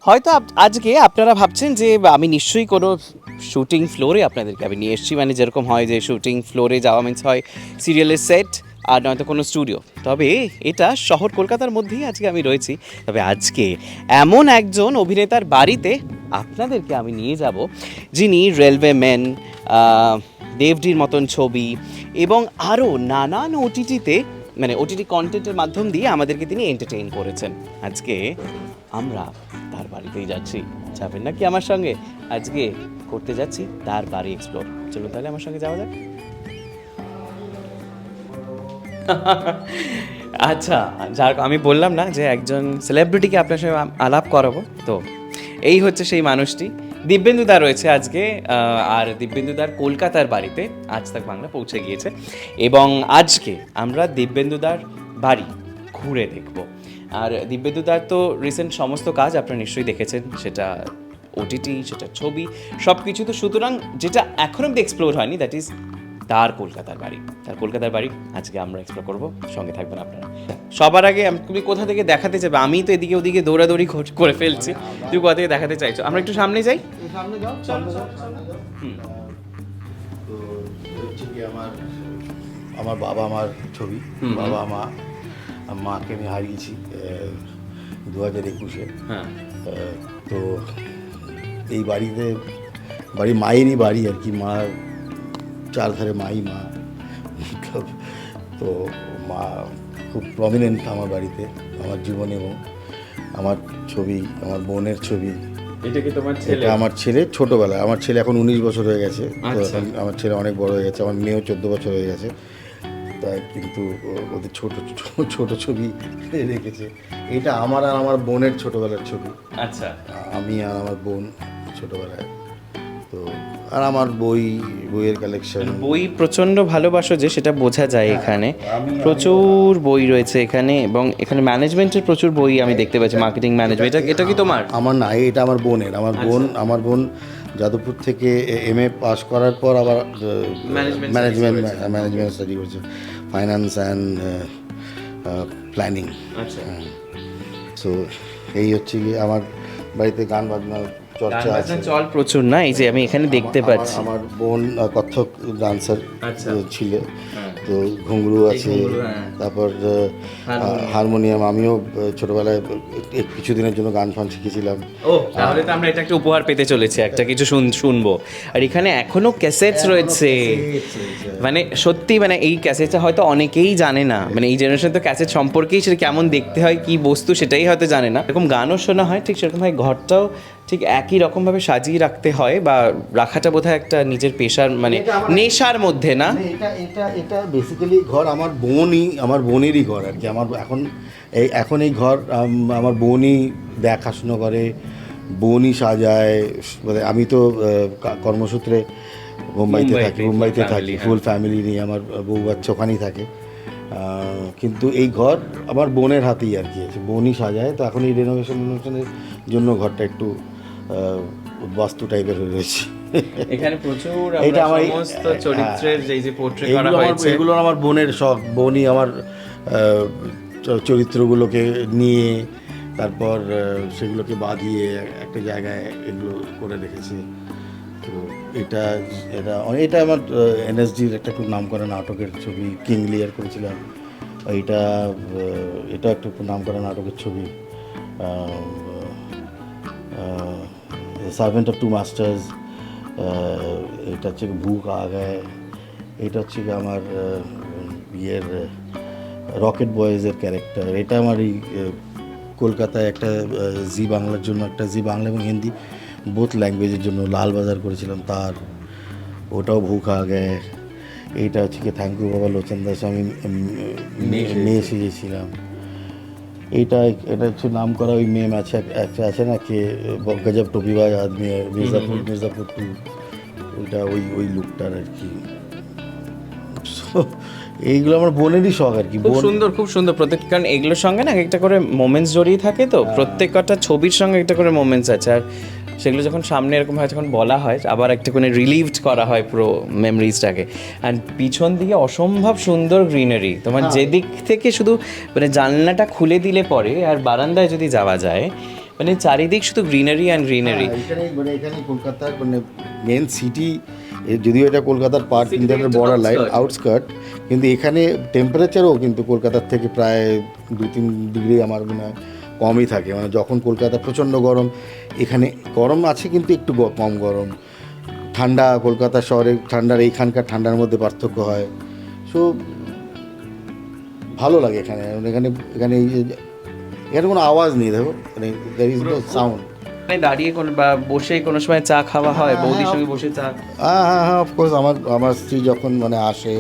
হয়তো আজকে আপনারা ভাবছেন যে আমি নিশ্চয়ই কোনো শুটিং ফ্লোরে আপনাদেরকে আমি নিয়ে এসেছি, মানে যেরকম হয় যে শুটিং ফ্লোরে যাওয়া মিন্স হয় সিরিয়ালের সেট আর নয়তো কোনো স্টুডিও। তবে এটা শহর কলকাতার মধ্যেই আজকে আমি রয়েছি। তবে আজকে এমন একজন অভিনেতার বাড়িতে আপনাদেরকে আমি নিয়ে যাব যিনি রেলওয়ে ম্যান, দেবডির মতন ছবি এবং আরও নানান ওটিটিতে মানে ওটিটি কন্টেন্টের মাধ্যম দিয়ে আমাদেরকে তিনি এন্টারটেইন করেছেন। আজকে আমরা তার বাড়িতেই যাচ্ছি, যাবেন নাকি আমার সঙ্গে? আজকে করতে যাচ্ছি তার বাড়ি এক্সপ্লোর। চলুন তাহলে আমার সঙ্গে যাওয়া যাক। আচ্ছা, যার আমি বললাম না যে একজন সেলিব্রিটিকে আপনার সঙ্গে আলাপ করাবো, তো এই হচ্ছে সেই মানুষটি। দিব্যেন্দুদা রয়েছে আজকে, আর দিব্যেন্দুদার কলকাতার বাড়িতে আজ তাক বাংলা পৌঁছে গিয়েছে এবং আজকে আমরা দিব্যেন্দুদার বাড়ি ঘুরে দেখব। আর দিব্যেন্দুদার তো রিসেন্ট সমস্ত কাজ আপনারা নিশ্চয়ই দেখেছেন, সেটা ওটিটি, সেটা ছবি, সব কিছু। তো সুতরাং যেটা এখন অব্দি এক্সপ্লোর হয়নি, দ্যাট ইজ তার কলকাতার বাড়ি। তার কলকাতার বাড়ি আজকে আমরা এক্সপ্লোর করবো, সঙ্গে থাকবেন আপনারা। সবার আগে তুমি কোথা থেকে দেখাতে চাইবে? আমি তো এদিকে ওদিকে দৌড়াদৌড়ি করে ফেলছি, তুই কোথা থেকে দেখাতে চাইছো? আমরা একটু সামনে যাই। সামনে যাও, সামনে যাও, সামনে যাও। তো হচ্ছে কি আমার বাবা মার ছবি। বাবা মা, মাকে আমি হারিয়েছি 2021-এ। হ্যাঁ, তো এই বাড়িতে মায়েরই বাড়ি আর কি। মা চারধারে মাই মা। তো মা খুব প্রমিনেন্ট আমার বাড়িতে, আমার জীবনে। এবং আমার ছবি, আমার বোনের ছবি। এটা কি তোমার ছেলে? এটা আমার ছেলে ছোটবেলায়। আমার ছেলে এখন 19 বছর হয়ে গেছে। তো আচ্ছা। এখন আমার ছেলে অনেক বড় হয়ে গেছে। আমার মেয়েও 14 বছর হয়ে গেছে। তাই কিন্তু ওদের ছোট ছোট ছবি রেখেছে। এটা আমার আর আমার বোনের ছোটবেলার ছবি। আচ্ছা, আমি আর আমার বোন ছোটবেলায়। তো আর আমার বইয়ের কালেকশন। বই প্রচণ্ড ভালোবাসো যে, সেটা বোঝা যায় এখানে। প্রচুর বই রয়েছে এখানে এবং এখানে ম্যানেজমেন্টের প্রচুর বই আমি দেখতে পাচ্ছি, মার্কেটিং ম্যানেজমেন্ট। এটা কি তোমার? আমার না, এটা আমার বোনের। আমার বোন যাদবপুর থেকে MA পাস করার পর আবার ম্যানেজমেন্ট স্টাডি করছে, ফাইন্যান্স অ্যান্ড প্ল্যানিং। আচ্ছা, সো এই হচ্ছে কি আমার বাড়িতে গান বাজনার চর্চা আছে। চল প্রচুর না, এই যে আমি এখানে দেখতে পাচ্ছি। আমার বোন কত্থক ডান্সার ছিল। তো ঘুঙরু আছে, তারপর হারমোনিয়াম। আমিও ছোটবেলায় কিছুদিনের জন্য গান ফান শিখেছিলাম। ও, তাহলে তো আমরা এটা একটা উপহার পেতে চলেছি, একটা কিছু শুনবো। আর এখানে এখনো ক্যাসেটস রয়েছে, মানে সত্যি, মানে এই ক্যাসেটটা হয়তো অনেকেই জানে না, মানে এই জেনারেশন তো ক্যাসেট সম্পর্কেই সেটা কেমন দেখতে হয়, কি বস্তু, সেটাই হয়তো জানে না। এরকম গানও শোনা হয়, ঠিক সেরকম হয় ঘরটাও ঠিক একই রকমভাবে সাজিয়ে রাখতে হয়, বা রাখাটা বোধহয় একটা নিজের পেশার মানে নেশার মধ্যে না। এটা বেসিক্যালি ঘর আমার বোনেরই ঘর আর কি। আমার এখন এই ঘর আমার বোনই দেখাশুনো করে, বোনই সাজায়। মানে আমি তো কর্মসূত্রে মুম্বাইতে থাকি, ফুল ফ্যামিলি নিয়ে। আমার বউ বাচ্চা ওখানেই থাকে। কিন্তু এই ঘর আমার বোনের হাতেই আর কি, বোনই সাজায়। তো এখন এই রেনোভেশনের জন্য ঘরটা একটু বাস্তু টাইপের হয়ে রয়েছে। এখানে প্রচুর এটা আমার সমস্ত চরিত্রের যে পোর্ট্রেট করা হয়েছে, এগুলো আমার বোনের শখ। বোনই আমার চরিত্রগুলোকে নিয়ে তারপর সেগুলোকে বাঁধিয়ে একটা জায়গায় এগুলো করে রেখেছে। তো এটা আমার NSDর একটা খুব নাম করা নাটকের ছবি, কিং লিয়ার করেছিলাম। এটা একটা খুব নাম করা নাটকের ছবি, সার্ভেন্ট অফ টু মাস্টার্স। এটা হচ্ছে ভুক আ গায়। এটা হচ্ছে আমার রকেট বয়েজের ক্যারেক্টার। এটা আমার এই কলকাতায় একটা জি বাংলার জন্য, একটা জি বাংলা এবং হিন্দি বোথ ল্যাঙ্গুয়েজের জন্য লালবাজার করেছিলাম তার, ওটাও ভুক আ গায়। এইটা হচ্ছে কি থ্যাংক ইউ বাবা লোচন দাস, আমি মেয়ে সেজেছিলাম। এটা হচ্ছে নাম করা ওই মেম আছে না, কে গজব টুপিবাজ আদমি, মির্জাপুর টু। ওইটা ওই লুকটার আর কি। এইগুলো আমার বোনেরই শখ আর কি। খুব সুন্দর প্রত্যেক, কারণ এগুলোর সঙ্গে না একটা করে মোমেন্টস জড়িয়ে থাকে। তো প্রত্যেকটা ছবির সঙ্গে একটা করে মোমেন্টস আছে, আর সেগুলো যখন সামনে এরকম হয়, যখন বলা হয়, আবার একটা করে রিলিভড করা হয় পুরো মেমরিজটাকে। অ্যান্ড পিছন দিকে অসম্ভব সুন্দর গ্রিনারি। তোমার যেদিক থেকে শুধু মানে জানলাটা খুলে দিলে পরে আর বারান্দায় যদি যাওয়া যায়, মানে চারিদিক শুধু গ্রিনারি অ্যান্ড গ্রিনারি। এখানে কলকাতার মেন সিটি, যদিও এটা কলকাতার পার্ট City কিন্তু থেকে একটা একটু বর্ডার লাইন outskirt। আউটস্কার্ট, কিন্তু এখানে টেম্পারেচারও কিন্তু কলকাতার থেকে প্রায় 2-3 ডিগ্রি আমার মনে হয় কমই থাকে। মানে যখন কলকাতা প্রচণ্ড গরম, এখানে গরম আছে কিন্তু একটু কম গরম। ঠান্ডা কলকাতা শহরে ঠান্ডার এইখানকার ঠান্ডার মধ্যে পার্থক্য হয়। সো ভালো লাগে এখানে। এখানে এখানে এখানে কোনো আওয়াজ নেই, দেখো মানে দ্যার ইজ নো সাউন্ড। মানে দাঁড়িয়ে কোনো বা বসে কোনো সময় চা খাওয়া হয়, হ্যাঁ, বৌদির হ্যাঁ, সঙ্গে বসে চা। হ্যাঁ হ্যাঁ হ্যাঁ, অফকোর্স। আমার স্ত্রী যখন মানে আসে,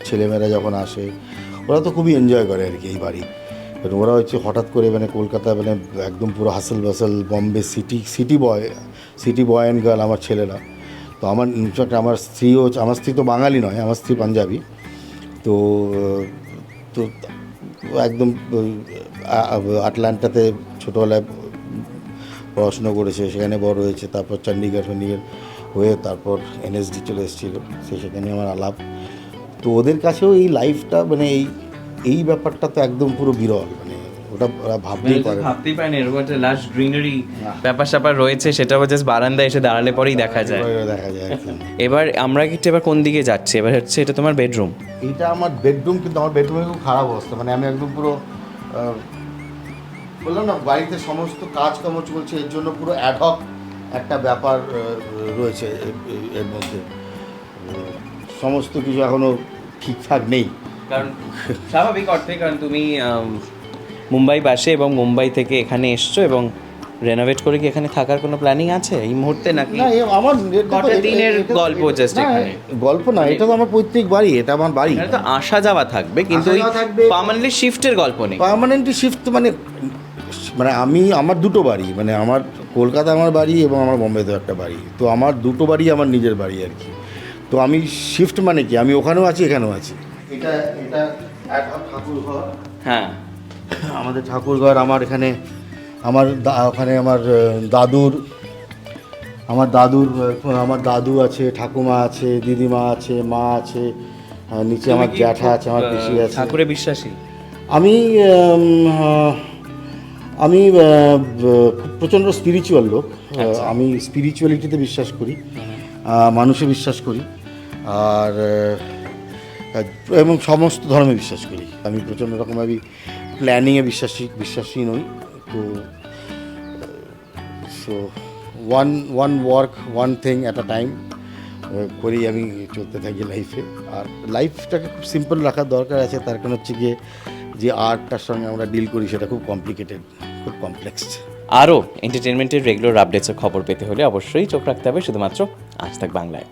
ছেলেমেয়েরা যখন আসে, ওরা তো খুবই এনজয় করে আর কি এই বাড়ি। কারণ ওরা হচ্ছে হঠাৎ করে মানে কলকাতা মানে একদম পুরো hustle bustle Bombay city boy and girl আমার ছেলেরা। তো আমার ইনফ্যাক্ট আমার স্ত্রী তো বাঙালি নয়, আমার স্ত্রী পাঞ্জাবি। তো তো একদম আটলান্টাতে ছোটোবেলায় পড়াশুনো করেছে, সেখানে বড় হয়েছে। তারপর চণ্ডীগড় হয়ে তারপর এনএসডি চলে এসেছিলো, সেখানে আমার আলাপ। তো ওদের কাছেও এই লাইফটা মানে এই ব্যাপারটা তো একদম পুরো বিরল, মানে ওরা ভাবতেই পারে না। ভাবতেই পারেন এরকম একটা লাস্ট গ্রিনারি ব্যাপার স্যাপার রয়েছে, সেটাও জাস্ট বারান্দায় এসে দাঁড়ালে পরেই দেখা যায়। দেখা যায় একদম। এবার আমরা কিন্তু এবার কোন দিকে যাচ্ছি? এবার হচ্ছে এটা তোমার বেডরুম। এইটা আমার বেডরুম, কিন্তু আমার বেডরুমে খুব খারাপ অবস্থা। মানে আমি একদম পুরো বললাম না, বাড়িতে সমস্ত কাজকর্ম চলছে, এর জন্য পুরো অ্যাডহক একটা ব্যাপার রয়েছে এর মধ্যে। সমস্ত কিছু এখনও ঠিকঠাক নেই। কারণ স্বাভাবিক অর্থে, কারণ তুমি মুম্বাই বাসে এবং মুম্বাই থেকে এখানে এসছো, এবং রেনোভেট করে কি এখানে থাকার কোনো প্ল্যানিং আছে এই মুহূর্তে নাকি? না, আমার কটা দিনের গল্প just এখানে? গল্প না, এটা তো আমার পৈতৃক বাড়ি, এটা আমার বাড়ি। এখানে তো আসা যাওয়া থাকবে, কিন্তু আসা ওই যাওয়া থাকবে। পার্মানেন্টলি শিফটের গল্প নেই। পার্মানেন্টলি শিফট মানে মানে আমার দুটো বাড়ি, মানে আমার কলকাতা আমার বাড়ি এবং আমার বোম্বেতেও একটা বাড়ি। তো আমার দুটো বাড়ি আমার নিজের বাড়ি আর কি। তো আমি শিফট মানে কি, আমি ওখানেও আছি এখানেও আছি। এটা ঠাকুর ঘর। হ্যাঁ, আমাদের ঠাকুর ঘর। আমার এখানে ওখানে আমার দাদু আছে, ঠাকুমা আছে, দিদিমা আছে, মা আছে, নিচে আমার তুমি কি জ্যাঠা খুব, আছে, আমার পিসি আছে। ঠাকুরে বিশ্বাসী? আমি আমি প্রচণ্ড স্পিরিচুয়াল লোক। আমি স্পিরিচুয়ালিটিতে বিশ্বাস করি, মানুষে বিশ্বাস করি, আর এবং সমস্ত ধর্মে বিশ্বাস করি। আমি প্রচণ্ড রকম আমি প্ল্যানিংয়ে বিশ্বাসী নই। তো so one work one thing at a time করেই আমি চলতে থাকি লাইফে। আর লাইফটাকে খুব সিম্পল রাখার দরকার আছে। তার কারণ হচ্ছে গিয়ে যে আর্টটার সঙ্গে আমরা ডিল করি সেটা খুব কমপ্লিকেটেড, খুব কমপ্লেক্স। আরও এন্টারটেনমেন্টের রেগুলার আপডেটসের খবর পেতে হলে অবশ্যই চোখ রাখতে হবে শুধুমাত্র আজ তাক বাংলায়।